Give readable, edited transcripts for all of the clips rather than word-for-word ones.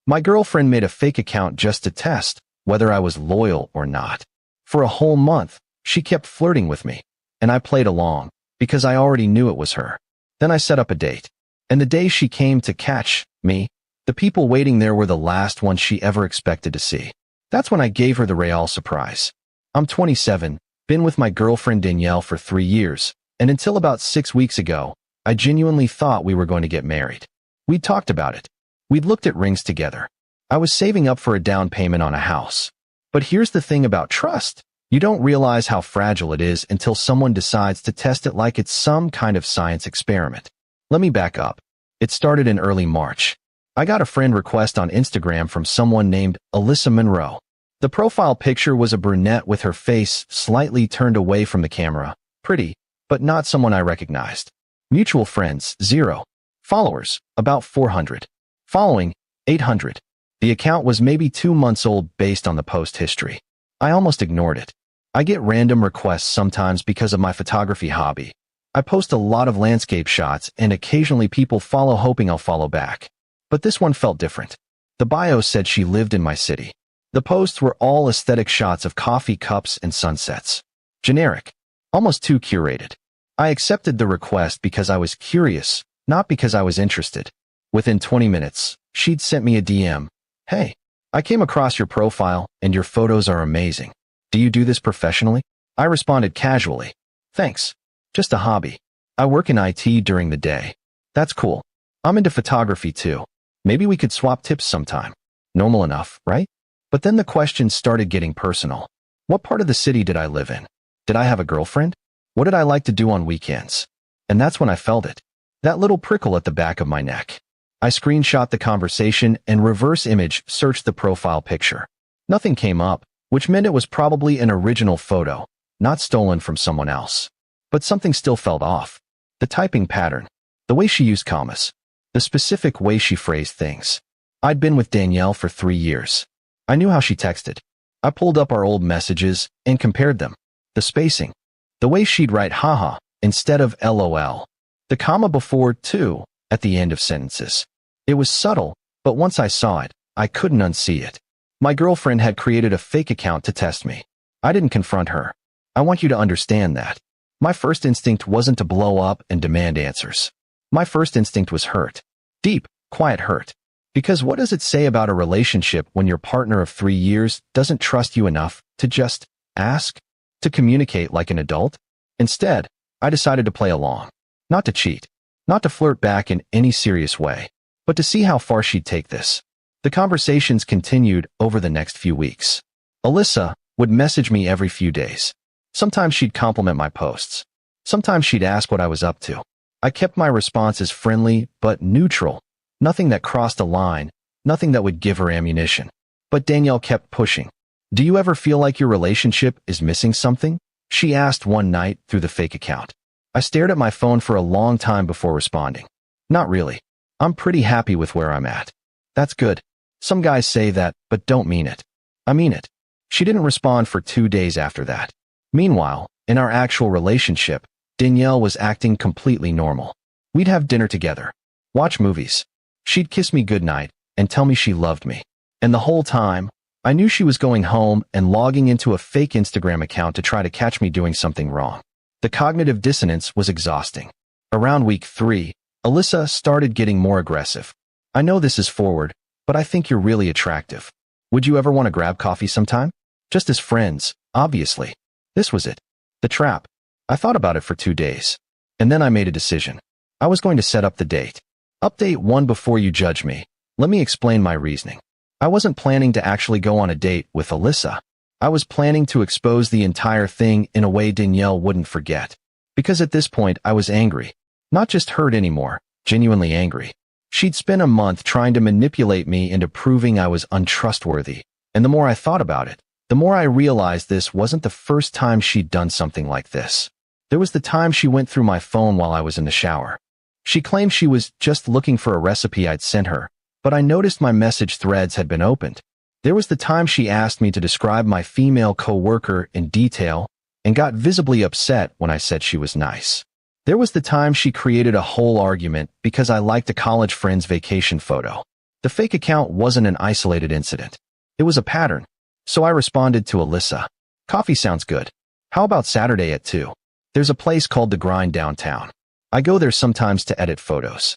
My girlfriend made a fake account just to test whether I was loyal or not. For a whole month, she kept flirting with me, and I played along because I already knew it was her. Then I set up a date, and the day she came to catch me, the people waiting there were the last ones she ever expected to see. That's when I gave her the real surprise. I'm 27, been with my girlfriend Danielle for 3 years, and until about 6 weeks ago, I genuinely thought we were going to get married. We'd talked about it. We'd looked at rings together. I was saving up for a down payment on a house. But here's the thing about trust. You don't realize how fragile it is until someone decides to test it like it's some kind of science experiment. Let me back up. It started in early March. I got a friend request on Instagram from someone named Alyssa Monroe. The profile picture was a brunette with her face slightly turned away from the camera. Pretty, but not someone I recognized. Mutual friends, 0. Followers, about 400. Following, 800. The account was maybe 2 months old based on the post history. I almost ignored it. I get random requests sometimes because of my photography hobby. I post a lot of landscape shots and occasionally people follow hoping I'll follow back. But this one felt different. The bio said she lived in my city. The posts were all aesthetic shots of coffee cups and sunsets. Generic. Almost too curated. I accepted the request because I was curious, not because I was interested. Within 20 minutes, she'd sent me a DM. Hey, I came across your profile and your photos are amazing. Do you do this professionally? I responded casually. Thanks. Just a hobby. I work in IT during the day. That's cool. I'm into photography too. Maybe we could swap tips sometime. Normal enough, right? But then the questions started getting personal. What part of the city did I live in? Did I have a girlfriend? What did I like to do on weekends? And that's when I felt it. That little prickle at the back of my neck. I screenshot the conversation and reverse image searched the profile picture. Nothing came up, which meant it was probably an original photo, not stolen from someone else. But something still felt off. The typing pattern, the way she used commas, the specific way she phrased things. I'd been with Danielle for 3 years. I knew how she texted. I pulled up our old messages and compared them. The spacing, the way she'd write haha instead of LOL, the comma before to at the end of sentences. It was subtle, but once I saw it, I couldn't unsee it. My girlfriend had created a fake account to test me. I didn't confront her. I want you to understand that. My first instinct wasn't to blow up and demand answers. My first instinct was hurt. Deep, quiet hurt. Because what does it say about a relationship when your partner of 3 years doesn't trust you enough to just ask? To communicate like an adult? Instead, I decided to play along. Not to cheat. Not to flirt back in any serious way. But to see how far she'd take this. The conversations continued over the next few weeks. Alyssa would message me every few days. Sometimes she'd compliment my posts. Sometimes she'd ask what I was up to. I kept my responses friendly but neutral. Nothing that crossed a line, nothing that would give her ammunition. But Danielle kept pushing. Do you ever feel like your relationship is missing something? She asked one night through the fake account. I stared at my phone for a long time before responding. Not really. I'm pretty happy with where I'm at. That's good. Some guys say that, but don't mean it. I mean it. She didn't respond for 2 days after that. Meanwhile, in our actual relationship, Danielle was acting completely normal. We'd have dinner together, watch movies. She'd kiss me goodnight and tell me she loved me. And the whole time, I knew she was going home and logging into a fake Instagram account to try to catch me doing something wrong. The cognitive dissonance was exhausting. Around week 3, Alyssa started getting more aggressive. I know this is forward, but I think you're really attractive. Would you ever want to grab coffee sometime? Just as friends, obviously. This was it. The trap. I thought about it for 2 days. And then I made a decision. I was going to set up the date. Update 1 before you judge me. Let me explain my reasoning. I wasn't planning to actually go on a date with Alyssa. I was planning to expose the entire thing in a way Danielle wouldn't forget. Because at this point, I was angry. Not just hurt anymore, genuinely angry. She'd spent a month trying to manipulate me into proving I was untrustworthy. And the more I thought about it, the more I realized this wasn't the first time she'd done something like this. There was the time she went through my phone while I was in the shower. She claimed she was just looking for a recipe I'd sent her, but I noticed my message threads had been opened. There was the time she asked me to describe my female coworker in detail and got visibly upset when I said she was nice. There was the time she created a whole argument because I liked a college friend's vacation photo. The fake account wasn't an isolated incident. It was a pattern. So I responded to Alyssa. Coffee sounds good. How about Saturday at 2? There's a place called The Grind downtown. I go there sometimes to edit photos.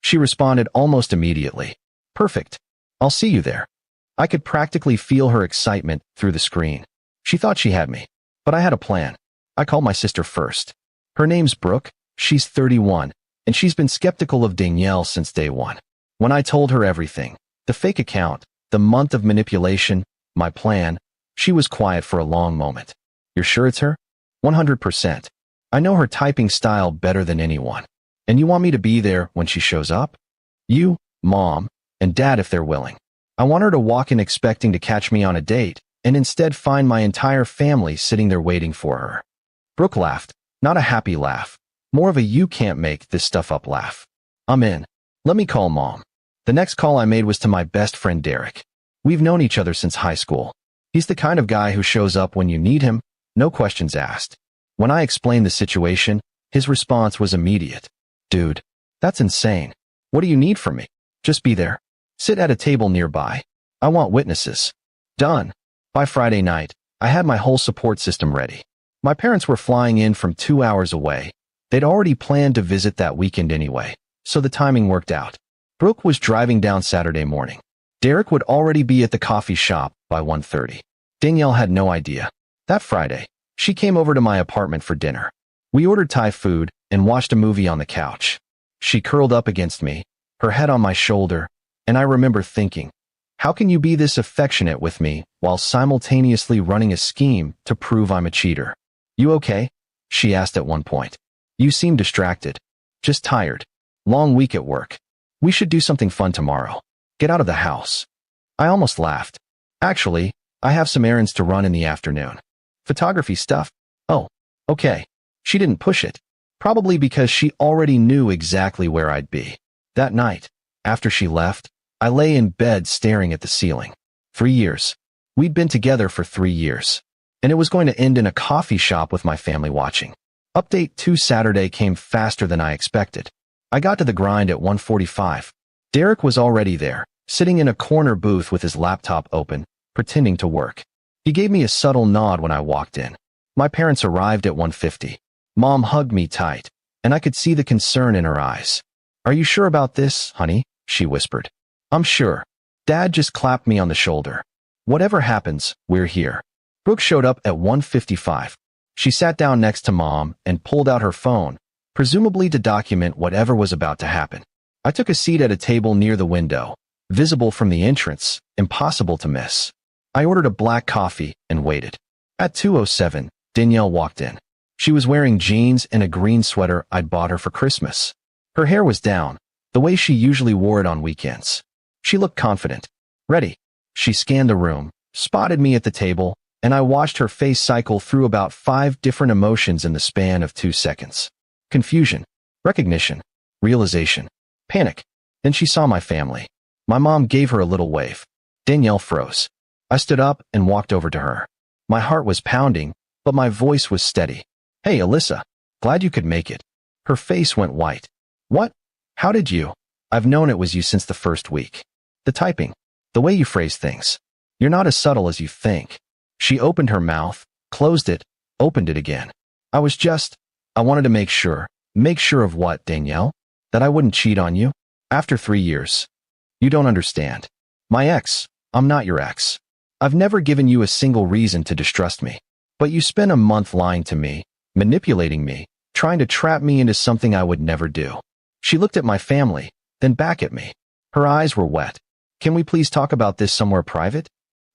She responded almost immediately. Perfect. I'll see you there. I could practically feel her excitement through the screen. She thought she had me. But I had a plan. I called my sister first. Her name's Brooke. She's 31, and she's been skeptical of Danielle since day one. When I told her everything, the fake account, the month of manipulation, my plan, she was quiet for a long moment. You're sure it's her? 100%. I know her typing style better than anyone. And you want me to be there when she shows up? You, Mom, and Dad if they're willing. I want her to walk in expecting to catch me on a date, and instead find my entire family sitting there waiting for her. Brooke laughed, not a happy laugh, more of a you can't make this stuff up laugh. I'm in. Let me call Mom. The next call I made was to my best friend Derek. We've known each other since high school. He's the kind of guy who shows up when you need him, no questions asked. When I explained the situation, his response was immediate. Dude, that's insane. What do you need from me? Just be there. Sit at a table nearby. I want witnesses. Done. By Friday night, I had my whole support system ready. My parents were flying in from 2 hours away. They'd already planned to visit that weekend anyway, so the timing worked out. Brooke was driving down Saturday morning. Derek would already be at the coffee shop by 1:30. Danielle had no idea. That Friday, she came over to my apartment for dinner. We ordered Thai food and watched a movie on the couch. She curled up against me, her head on my shoulder, and I remember thinking, how can you be this affectionate with me while simultaneously running a scheme to prove I'm a cheater? You okay? She asked at one point. You seem distracted. Just tired. Long week at work. We should do something fun tomorrow. Get out of the house. I almost laughed. Actually, I have some errands to run in the afternoon. Photography stuff? Oh, okay. She didn't push it. Probably because she already knew exactly where I'd be. That night, after she left, I lay in bed staring at the ceiling. 3 years. We'd been together for 3 years. And it was going to end in a coffee shop with my family watching. Update 2 Saturday came faster than I expected. I got to the grind at 1:45. Derek was already there, sitting in a corner booth with his laptop open, pretending to work. He gave me a subtle nod when I walked in. My parents arrived at 1:50. Mom hugged me tight, and I could see the concern in her eyes. Are you sure about this, honey? She whispered. I'm sure. Dad just clapped me on the shoulder. Whatever happens, we're here. Brooke showed up at 1:55. She sat down next to Mom and pulled out her phone, presumably to document whatever was about to happen. I took a seat at a table near the window, visible from the entrance, impossible to miss. I ordered a black coffee and waited. At 2:07, Danielle walked in. She was wearing jeans and a green sweater I'd bought her for Christmas. Her hair was down, the way she usually wore it on weekends. She looked confident. Ready. She scanned the room, spotted me at the table, and I watched her face cycle through about 5 different emotions in the span of 2 seconds. Confusion, recognition, realization, panic. Then she saw my family. My mom gave her a little wave. Danielle froze. I stood up and walked over to her. My heart was pounding, but my voice was steady. Hey, Alyssa. Glad you could make it. Her face went white. What? How did you? I've known it was you since the first week. The typing. The way you phrase things. You're not as subtle as you think. She opened her mouth, closed it, opened it again. I wanted to make sure. Make sure of what, Danielle? That I wouldn't cheat on you? After 3 years. You don't understand. My ex, I'm not your ex. I've never given you a single reason to distrust me. But you spent a month lying to me, manipulating me, trying to trap me into something I would never do. She looked at my family, then back at me. Her eyes were wet. Can we please talk about this somewhere private?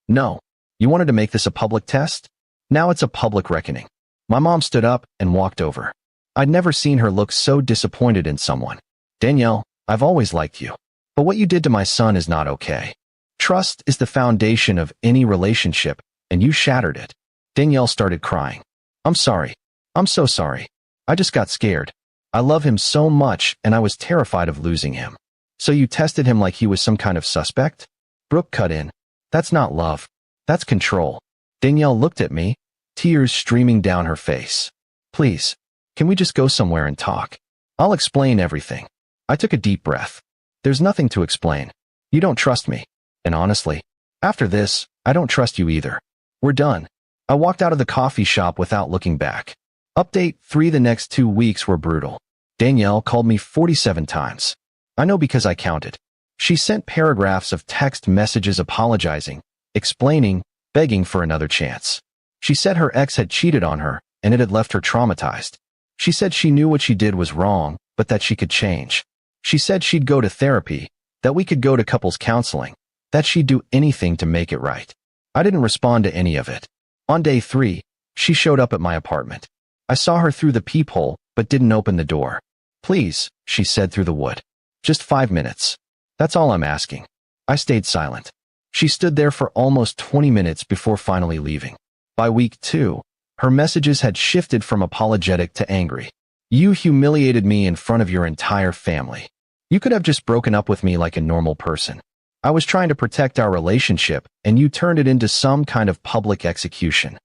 No. You wanted to make this a public test? Now it's a public reckoning. My mom stood up and walked over. I'd never seen her look so disappointed in someone. Danielle, I've always liked you. But what you did to my son is not okay. Trust is the foundation of any relationship, and you shattered it. Danielle started crying. I'm sorry. I'm so sorry. I just got scared. I love him so much, and I was terrified of losing him. So you tested him like he was some kind of suspect? Brooke cut in. That's not love. That's control. Danielle looked at me, tears streaming down her face. Please, can we just go somewhere and talk? I'll explain everything. I took a deep breath. There's nothing to explain. You don't trust me. And honestly, after this, I don't trust you either. We're done. I walked out of the coffee shop without looking back. Update 3: The next 2 weeks were brutal. Danielle called me 47 times. I know because I counted. She sent paragraphs of text messages apologizing, explaining, begging for another chance. She said her ex had cheated on her, and it had left her traumatized. She said she knew what she did was wrong, but that she could change. She said she'd go to therapy, that we could go to couples counseling, that she'd do anything to make it right. I didn't respond to any of it. On day 3, she showed up at my apartment. I saw her through the peephole, but didn't open the door. Please, she said through the wood. Just 5 minutes. That's all I'm asking. I stayed silent. She stood there for almost 20 minutes before finally leaving. By week 2, her messages had shifted from apologetic to angry. You humiliated me in front of your entire family. You could have just broken up with me like a normal person. I was trying to protect our relationship, and you turned it into some kind of public execution.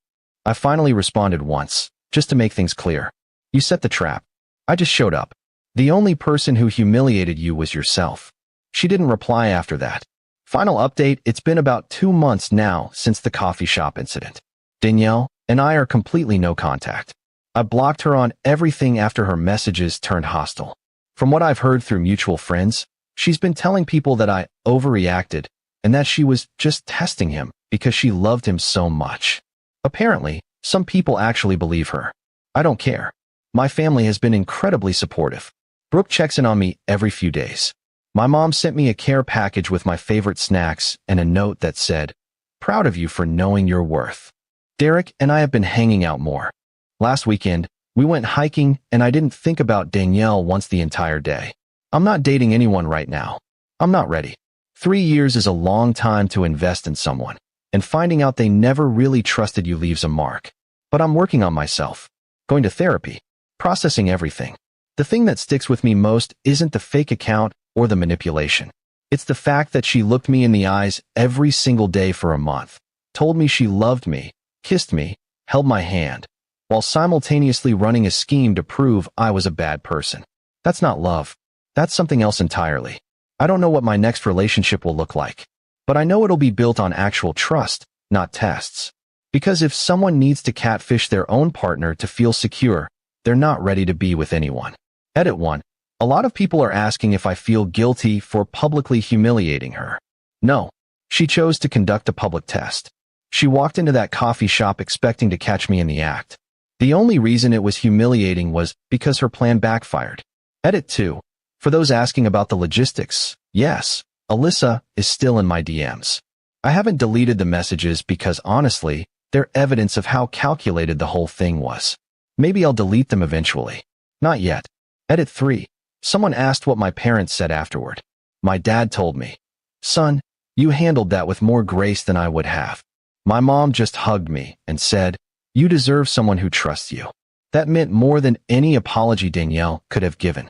I finally responded once, just to make things clear. You set the trap. I just showed up. The only person who humiliated you was yourself. She didn't reply after that. Final update: it's been about 2 months now since the coffee shop incident. Danielle and I are completely no contact. I blocked her on everything after her messages turned hostile. From what I've heard through mutual friends, she's been telling people that I overreacted and that she was just testing him because she loved him so much. Apparently, some people actually believe her. I don't care. My family has been incredibly supportive. Brooke checks in on me every few days. My mom sent me a care package with my favorite snacks and a note that said, "Proud of you for knowing your worth." Derek and I have been hanging out more. Last weekend, we went hiking and I didn't think about Danielle once the entire day. I'm not dating anyone right now. I'm not ready. 3 years is a long time to invest in someone, and finding out they never really trusted you leaves a mark. But I'm working on myself, going to therapy, processing everything. The thing that sticks with me most isn't the fake account or the manipulation. It's the fact that she looked me in the eyes every single day for a month, told me she loved me, kissed me, held my hand, while simultaneously running a scheme to prove I was a bad person. That's not love. That's something else entirely. I don't know what my next relationship will look like, but I know it'll be built on actual trust, not tests. Because if someone needs to catfish their own partner to feel secure, they're not ready to be with anyone. Edit 1. A lot of people are asking if I feel guilty for publicly humiliating her. No. She chose to conduct a public test. She walked into that coffee shop expecting to catch me in the act. The only reason it was humiliating was because her plan backfired. Edit 2. For those asking about the logistics, yes, Alyssa is still in my DMs. I haven't deleted the messages because honestly, they're evidence of how calculated the whole thing was. Maybe I'll delete them eventually. Not yet. Edit 3. Someone asked what my parents said afterward. My dad told me, "Son, you handled that with more grace than I would have." My mom just hugged me and said, "You deserve someone who trusts you." That meant more than any apology Danielle could have given.